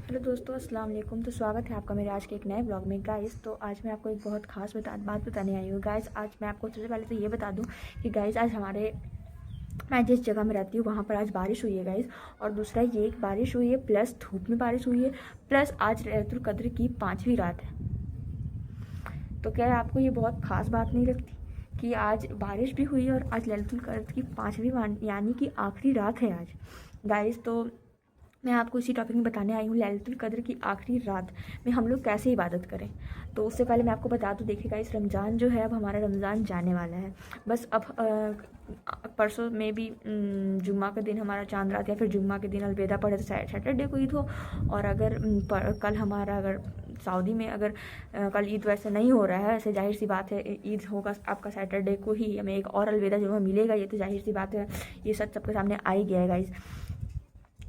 Hello दोस्तों, अस्सलाम वालेकुम। तो स्वागत है आपका मेरे आज के एक नए ब्लॉग में गाइस। तो आज मैं आपको एक बहुत खास बात बताने आई हूँ गाइस। आज मैं आपको सबसे पहले तो ये बता दूँ कि गाइस आज मैं जिस जगह में रहती हूँ वहाँ पर आज बारिश हुई है गाइस। और दूसरा ये बारिश हुई है प्लस धूप में बारिश हुई है प्लस आज लैलतुल कद्र की 5वीं रात है। तो क्या आपको ये बहुत ख़ास बात नहीं लगती कि आज बारिश भी हुई है और आज लैलतुल कद्र की 5वीं यानी कि आखिरी रात है आज गाइस। तो मैं आपको इसी टॉपिक में बताने आई हूँ लैलतुल कद्र की आखिरी रात में हम लोग कैसे इबादत करें। तो उससे पहले मैं आपको बता दूँ, देखिएगा इस रमज़ान जो है अब हमारा रमज़ान जाने वाला है। बस अब परसों में भी जुम्मा के दिन हमारा चांद रात या फिर जुम्मा के दिन अलविदा पड़े तो सैटरडे को ईद हो। और अगर कल हमारा अगर सऊदी में अगर कल ईद वैसे नहीं हो रहा है, ऐसे जाहिर सी बात है ईद होगा आपका सैटरडे को ही, हमें एक और अलविदा जुम्मा मिलेगा, ये तो जाहिर सी बात है, ये सच सबके सामने आ ही गया है गाइज़।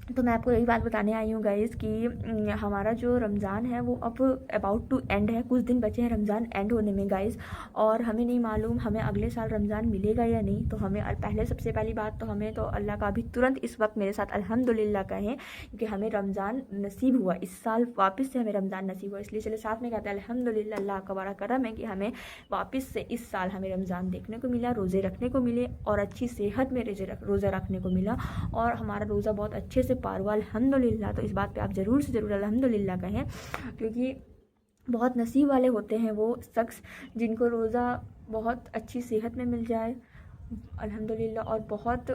तो मैं आपको यही बात बताने आई हूँ गाइज़ कि हमारा जो रमज़ान है वो अब अबाउट टू एंड है। कुछ दिन बचे हैं रमज़ान एंड होने में गाइज़। और हमें नहीं मालूम हमें अगले साल रमज़ान मिलेगा या नहीं। तो हमें पहले सबसे पहली बात तो हमें तो अल्लाह का अभी तुरंत इस वक्त मेरे साथ अल्हम्दुलिल्लाह कहें, क्योंकि हमें रमज़ान नसीब हुआ इस साल, वापस से हमें रमज़ान नसीब हुआ। इसलिए चले साथ में कहते हैं अल्हम्दुलिल्लाह, अल्लाह का बड़ा करम है कि हमें वापस से इस साल हमें रमज़ान देखने को मिला, रोज़े रखने को मिले और अच्छी सेहत में रोज़ा रखने को मिला और हमारा रोज़ा बहुत अच्छे से पार हुआ अल्हम्दुलिल्लाह। तो इस बात पे आप ज़रूर से ज़रूर अल्हम्दुलिल्लाह कहें, क्योंकि बहुत नसीब वाले होते हैं वो शख्स जिनको रोज़ा बहुत अच्छी सेहत में मिल जाए अल्हम्दुलिल्लाह और बहुत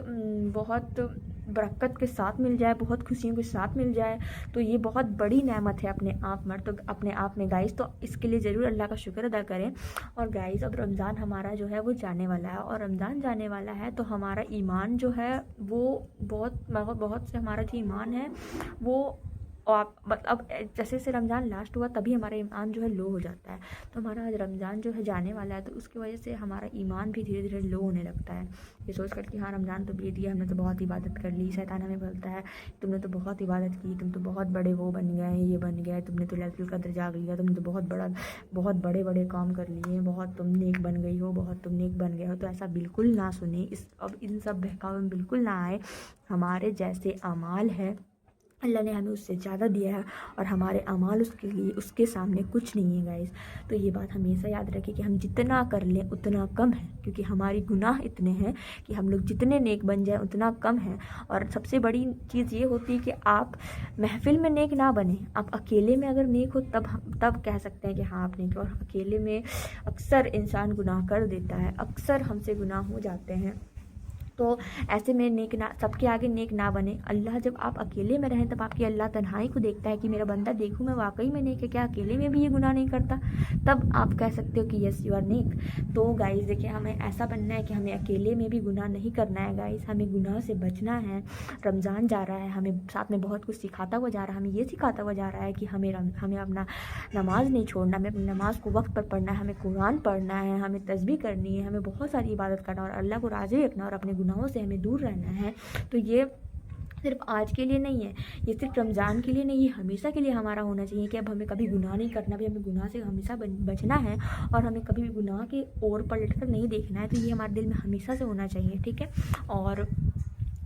बरकत के साथ मिल जाए, बहुत खुशियों के साथ मिल जाए। तो ये बहुत बड़ी नेमत है अपने आप में गाइस। तो इसके लिए ज़रूर अल्लाह का शुक्र अदा करें। और गाइस अब रमज़ान हमारा जो है वो जाने वाला है और रमज़ान जाने वाला है तो हमारा ईमान जो है वो बहुत से हमारा जो ईमान है वो, और अब जैसे से रमज़ान लास्ट हुआ तभी हमारा ईमान जो है लो हो जाता है। तो हमारा आज रमज़ान जो है जाने वाला है तो उसकी वजह से हमारा ईमान भी धीरे धीरे लो होने लगता है। ये सोच कर कि हाँ रमज़ान तो बीत गया, हमने तो बहुत इबादत कर ली। शैतान हमें बोलता है तुमने तो बहुत इबादत की, तुम तो बहुत बड़े वो बन गए, ये बन गए, तुमने तो लैलतुल कद्र जाग लिया, तुमने तो बहुत बड़े बड़े काम कर लिए हैं, बहुत तुम नेक बन गई हो, बहुत तुम नेक बन गए हो। तो ऐसा बिल्कुल ना सुने, अब इन सब बहकावे में बिल्कुल ना आए। हमारे जैसे अमाल है अल्लाह ने हमें उससे ज़्यादा दिया है और हमारे अमाल उसके सामने कुछ नहीं है गाइस। तो ये बात हमेशा याद रखें कि हम जितना कर लें उतना कम है, क्योंकि हमारी गुनाह इतने हैं कि हम लोग जितने नेक बन जाए उतना कम है। और सबसे बड़ी चीज़ ये होती है कि आप महफिल में नेक ना बने, आप अकेले में अगर नेक हो तब कह सकते हैं कि हाँ आप नेक हो। और अकेले में अक्सर इंसान गुनाह कर देता है, अक्सर हमसे गुनाह हो जाते हैं। तो ऐसे में नेक ना, सबके आगे नेक ना बने। अल्लाह जब आप अकेले में रहें तब आपकी अल्लाह तन्हाई को देखता है कि मेरा बंदा देखूँ मैं वाकई में नेक है क्या, अकेले में भी ये गुनाह नहीं करता, तब आप कह सकते हो कि यस यू आर नेक। तो गाइस देखिए हमें ऐसा बनना है कि हमें अकेले में भी गुनाह नहीं करना है गाइस, हमें गुनाह से बचना है। रमज़ान जा रहा है, हमें साथ में बहुत कुछ सिखाता हुआ जा रहा है, हमें ये सिखाता हुआ जा रहा है कि हमें अपना नमाज़ नहीं छोड़ना, हमें अपनी नमाज़ को वक्त पर पढ़ना है, हमें कुरान पढ़ना है, हमें तस्बीह करनी है, हमें बहुत सारी इबादत करना और अल्लाह को राज़ी रखना और अपने गुनाहों से हमें दूर रहना है। तो ये सिर्फ आज के लिए नहीं है, ये सिर्फ रमज़ान के लिए नहीं, ये हमेशा के लिए हमारा होना चाहिए कि अब हमें कभी गुनाह नहीं करना, भी हमें गुनाह से हमेशा बचना है और हमें कभी भी गुनाह के ओर पलट कर नहीं देखना है। तो ये हमारे दिल में हमेशा से होना चाहिए, ठीक है। और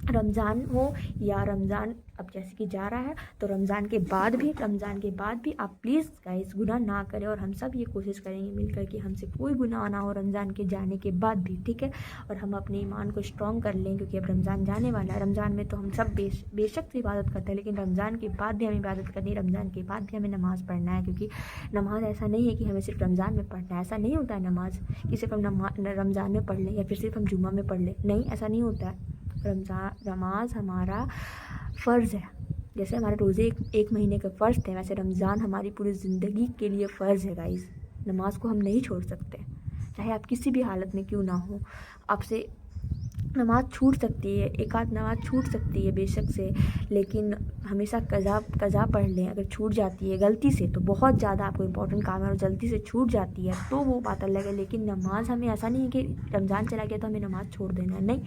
रमज़ान हो या रमज़ान अब जैसे कि जा रहा है तो रमज़ान के बाद भी आप प्लीज़ गाइस गुनाह ना करें। और हम सब ये कोशिश करेंगे मिलकर कि हमसे कोई गुनाह ना हो रमज़ान के जाने के बाद भी, ठीक है। और हम अपने ईमान को स्ट्रॉन्ग कर लें, क्योंकि अब रमज़ान जाने वाला है। रमज़ान में तो हम सब बेशक से इबादत करते हैं, लेकिन रमज़ान के बाद भी हमें इबादत करनी है, रमज़ान के बाद भी हमें नमाज़ पढ़ना है। क्योंकि नमाज़ ऐसा नहीं है कि हमें सिर्फ रमज़ान में पढ़ना है, ऐसा नहीं होता है नमाज़ कि सिर्फ हम रमज़ान में पढ़ लें या फिर सिर्फ हम जुम्मा में पढ़ लें, नहीं ऐसा नहीं होता है। नमाज हमारा फ़र्ज़ है, जैसे हमारे रोज़े एक महीने का फ़र्ज़ थे, वैसे रमज़ान हमारी पूरी ज़िंदगी के लिए फ़र्ज़ है गाइस। नमाज को हम नहीं छोड़ सकते, चाहे आप किसी भी हालत में क्यों ना हो। आपसे नमाज़ छूट सकती है, एक आध नमाज़ छूट सकती है बेशक से, लेकिन हमेशा कज़ा पढ़ लें। अगर छूट जाती है गलती से तो बहुत ज़्यादा आपको इंपॉर्टेंट काम है और जल्दी से छूट जाती है तो वो बात अलग है। लेकिन नमाज़ हमें ऐसा नहीं है कि रमज़ान चला गया तो हमें नमाज़ छोड़ देना है, नहीं,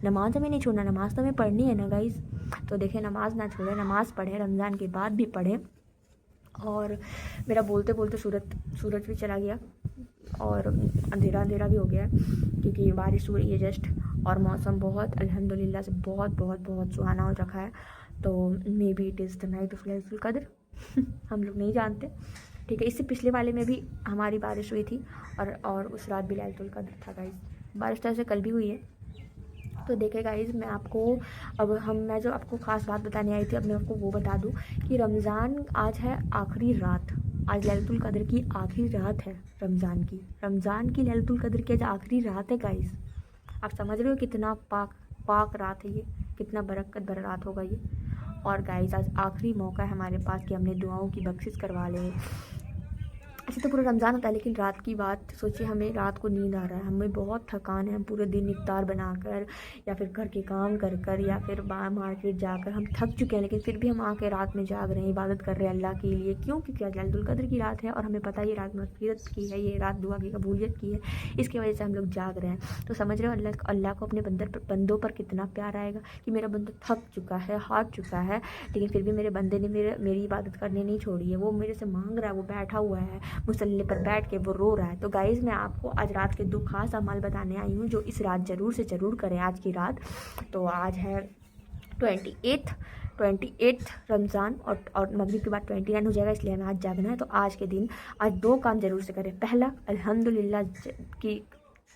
नमाज़ हमें नहीं छोड़ना, नमाज़ तो हमें पढ़नी है ना गाइस। तो देखें नमाज़ ना छोड़ें, नमाज़ पढ़ें, रमज़ान के बाद भी पढ़ें। और मेरा बोलते बोलते सूरज भी चला गया और अंधेरा भी हो गया है, क्योंकि बारिश हुई है जस्ट और मौसम बहुत अल्हम्दुलिल्लाह से बहुत सुहाना हो रखा है। तो may be it is the night of Lailatul कद्र। हम लोग नहीं जानते, ठीक है। इससे पिछले वाले में भी हमारी बारिश हुई थी और उस रात भी लैलतुल कद्र था गाइस। बारिश तो ऐसे कल भी हुई है। तो देखे गाइस, मैं आपको मैं जो आपको ख़ास बात बताने आई थी, अब मैं आपको वो बता दूं कि रमज़ान आज है आखिरी रात। आज लैलतुल कद्र की आखिरी रात है रमज़ान की लैलतुल कद्र की आज आखिरी रात है गाइस। आप समझ रहे हो कितना पाक रात है ये, कितना बरकत भरा रात होगा ये। और गाइस आज आखिरी मौका है हमारे पास कि हमने दुआओं की बख्शिश करवा लें। ऐसे तो पूरा रमज़ान होता है, लेकिन रात की बात सोचिए, हमें रात को नींद आ रहा है, हमें बहुत थकान है, हम पूरे दिन इफ्तार बनाकर या फिर घर के काम कर कर या फिर मार्केट जाकर हम थक चुके हैं, लेकिन फिर भी हम आके रात में जाग रहे हैं, इबादत कर रहे हैं अल्लाह के लिए। क्यों? क्योंकि आज लैलतुल कद्र की रात है और हमें पता है ये रात मग़फ़िरत की है, ये रात दुआ की कबूलियत की है, इसकी वजह से हम लोग जाग रहे हैं। तो समझ रहे हो अल्लाह को अपने बंदों पर कितना प्यार आएगा कि मेरा बंदा थक चुका है, हार चुका है, लेकिन फिर भी मेरे बंदे ने मेरी इबादत करने नहीं छोड़ी है, वो मेरे से मांग रहा है, वो बैठा हुआ है मुसल्ले पर बैठ के, वो रो रहा है। तो गाइज़, मैं आपको आज रात के 2 खास अमल बताने आई हूँ जो इस रात ज़रूर से ज़रूर करें आज की रात। तो आज है 28 रमज़ान और मगरिब के बाद 29 हो जाएगा, इसलिए हमें आज जागना है। तो आज के दिन आज 2 काम ज़रूर से करें। पहला, अल्हम्दुलिल्लाह की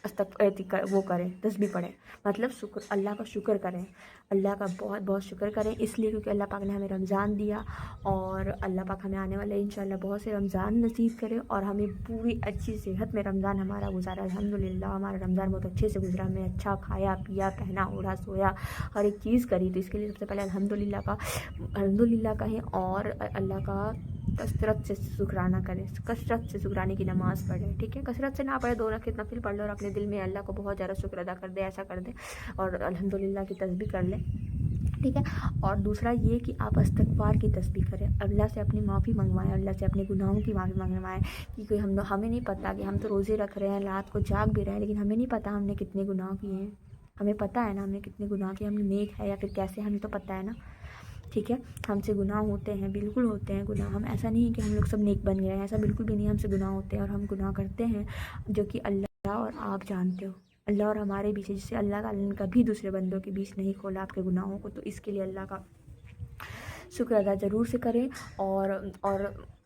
वो करें, तस्बीह पढ़ें, मतलब शुक्र, अल्लाह का शुक्र करें, अल्लाह का बहुत बहुत शुक्र करें, इसलिए क्योंकि अल्लाह पाक ने हमें रमज़ान दिया और अल्लाह पाक हमें आने वाले इंशाल्लाह बहुत से रमज़ान नसीब करे और हमें पूरी अच्छी सेहत में रमज़ान हमारा गुजारा। अल्हम्दुलिल्लाह हमारा रमज़ान बहुत अच्छे से गुजरा, हमें अच्छा खाया पिया, पहना ओढ़ा, सोया, हर एक चीज़ करी। तो इसके लिए सबसे पहले अल्हम्दुलिल्लाह कहें और अल्लाह का कसरत से शुक्राना करें, कसरत से शुक्राने की नमाज़ पढ़ें, ठीक है। कसरत से ना पढ़े, 2 रकात नफिल पढ़ लो और अपने दिल में अल्लाह को बहुत ज़्यादा शुक्र अदा कर दे, ऐसा कर दे और अल्हम्दुलिल्लाह की तस्बीह कर लें, ठीक है। और दूसरा ये कि आप इस्तिग़फ़ार की तस्बीह करें, अल्लाह से अपनी माफ़ी मंगवाएं, अल्लाह से अपने गुनाहों की माफ़ी मंगवाएं कि कोई हमें नहीं पता कि हम तो रोज़े रख रहे हैं, रात को जाग भी रहे हैं, लेकिन हमें नहीं पता हमने कितने गुनाह किए हैं। हमें पता है ना हमने कितने गुनाह किए, हम नेक है या फिर कैसे, हमें तो पता है ना, ठीक है। हमसे गुनाह होते हैं, बिल्कुल होते हैं गुनाह, हम ऐसा नहीं है कि हम लोग सब नेक बन गए हैं, ऐसा बिल्कुल भी नहीं, हमसे गुनाह होते हैं और हम गुनाह करते हैं जो कि अल्लाह और आप जानते हो, अल्लाह और हमारे बीच है, जिससे अल्लाह ताला ने कभी दूसरे बंदों के बीच नहीं खोला आपके गुनाहों को। तो इसके लिए अल्लाह का शुक्र अदा ज़रूर से करें और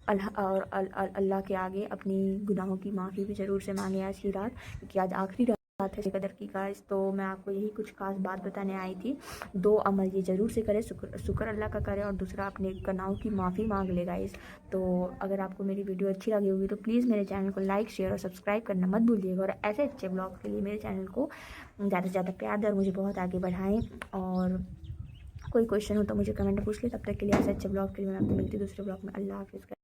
अल्लाह के आगे अपनी गुनाहों की माफ़ी भी ज़रूर से मांगे आज की रात, क्योंकि आज आखिरी बात है कदर की गाइस। तो मैं आपको यही कुछ खास बात बताने आई थी। 2 अमल ये ज़रूर से करें, शुक्र अल्लाह का करें और दूसरा अपने गुनाहों की माफ़ी मांग ले गाइस। तो अगर आपको मेरी वीडियो अच्छी लगी होगी तो प्लीज़ मेरे चैनल को लाइक शेयर और सब्सक्राइब करना मत भूलिएगा और ऐसे अच्छे ब्लॉग के लिए मेरे चैनल को ज़्यादा से ज़्यादा प्यार दें और मुझे बहुत आगे बढ़ाएँ। और कोई क्वेश्चन हो तो मुझे कमेंट में पूछ ले। तब तक के लिए ऐसे अच्छे ब्लॉग के लिए मैं आपको मिलती हूँ दूसरे ब्लॉग में। अल्लाह हाफ़िज़।